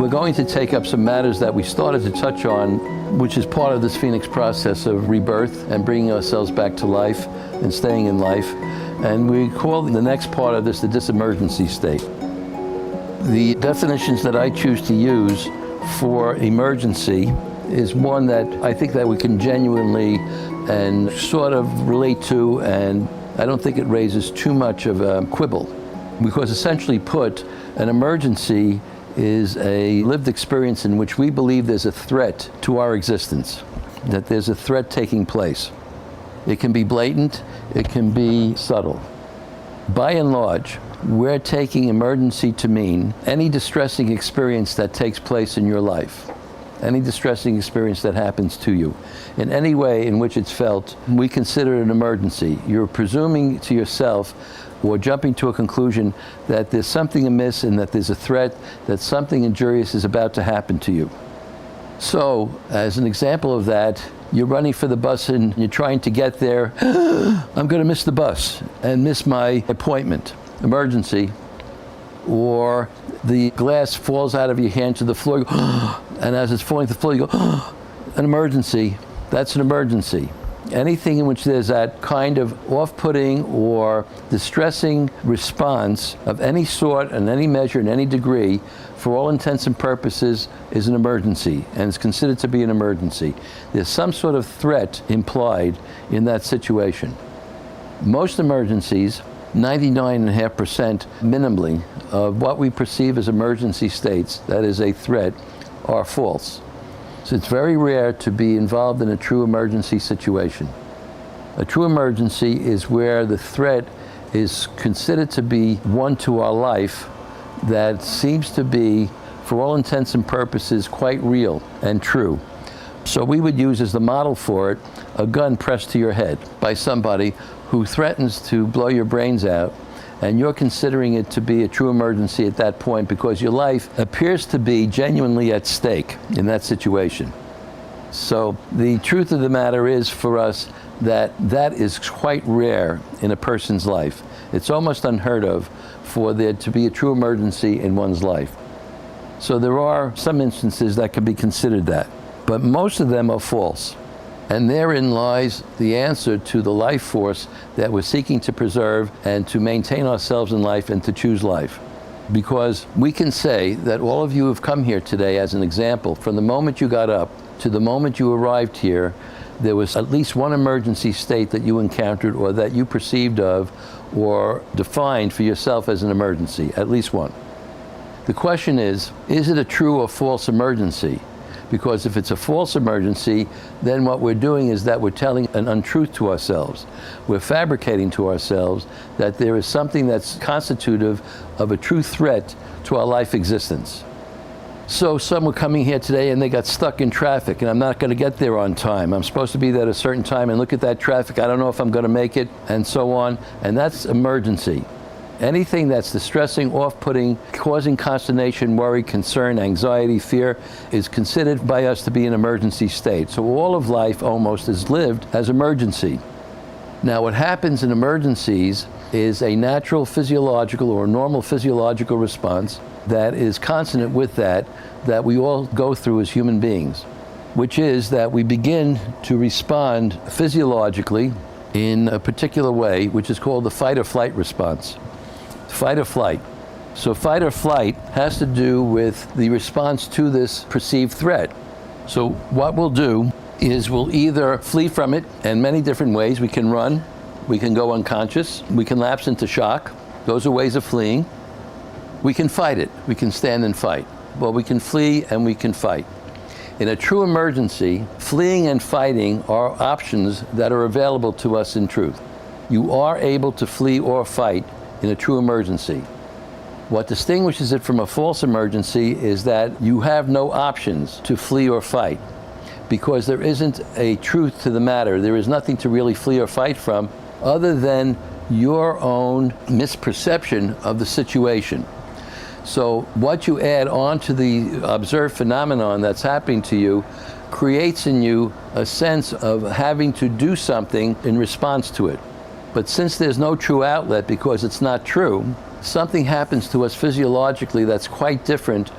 We're going to take up some matters that we started to touch on, which is part of this Phoenix process of rebirth and bringing ourselves back to life and staying in life. And we call the next part of this the disemergency state. The definitions that I choose to use for emergency is one that I think that we can genuinely and sort of relate to, and I don't think it raises too much of a quibble. Because essentially put, an emergency is a lived experience in which we believe there's a threat to our existence, that there's a threat taking place. It can be blatant, it can be subtle. By and large, we're taking emergency to mean any distressing experience that takes place in your life, any distressing experience that happens to you. In any way in which it's felt, we consider it an emergency. You're presuming to yourself or jumping to a conclusion that there's something amiss and that there's a threat, that something injurious is about to happen to you. So, as an example of that, you're running for the bus and you're trying to get there. I'm going to miss the bus and miss my appointment. Emergency. Or the glass falls out of your hand to the floor, and as it's falling to the floor, you go, an emergency. That's an emergency. Anything in which there's that kind of off-putting or distressing response of any sort and any measure and any degree, for all intents and purposes, is an emergency, and it's considered to be an emergency. There's some sort of threat implied in that situation. Most emergencies, 99.5% minimally of what we perceive as emergency states, that is a threat, are false. So it's very rare to be involved in a true emergency situation. A true emergency is where the threat is considered to be one to our life that seems to be, for all intents and purposes, quite real and true. So we would use as the model for it a gun pressed to your head by somebody who threatens to blow your brains out, and you're considering it to be a true emergency at that point because your life appears to be genuinely at stake in that situation. So the truth of the matter is for us that that is quite rare in a person's life. It's almost unheard of for there to be a true emergency in one's life. So there are some instances that can be considered that, but most of them are false. And therein lies the answer to the life force that we're seeking to preserve and to maintain ourselves in life and to choose life. Because we can say that all of you have come here today as an example. From the moment you got up to the moment you arrived here, there was at least one emergency state that you encountered or that you perceived of or defined for yourself as an emergency, at least one. The question is it a true or false emergency? Because if it's a false emergency, then what we're doing is that we're telling an untruth to ourselves. We're fabricating to ourselves that there is something that's constitutive of a true threat to our life existence. So some were coming here today and they got stuck in traffic, and I'm not going to get there on time. I'm supposed to be there at a certain time, and look at that traffic. I don't know if I'm going to make it, and so on. And that's emergency. Anything that's distressing, off-putting, causing consternation, worry, concern, anxiety, fear, is considered by us to be an emergency state. So all of life almost is lived as emergency. Now what happens in emergencies is a natural physiological or normal physiological response that is consonant with that we all go through as human beings, which is that we begin to respond physiologically in a particular way, which is called the fight or flight response. Fight or flight. So fight or flight has to do with the response to this perceived threat. So what we'll do is we'll either flee from it in many different ways. We can run, we can go unconscious, we can lapse into shock. Those are ways of fleeing. We can fight it. We can stand and fight. Well, we can flee and we can fight. In a true emergency, fleeing and fighting are options that are available to us in truth. You are able to flee or fight in a true emergency. What distinguishes it from a false emergency is that you have no options to flee or fight, because there isn't a truth to the matter. There is nothing to really flee or fight from other than your own misperception of the situation. So what you add on to the observed phenomenon that's happening to you creates in you a sense of having to do something in response to it. But since there's no true outlet because it's not true, something happens to us physiologically that's quite different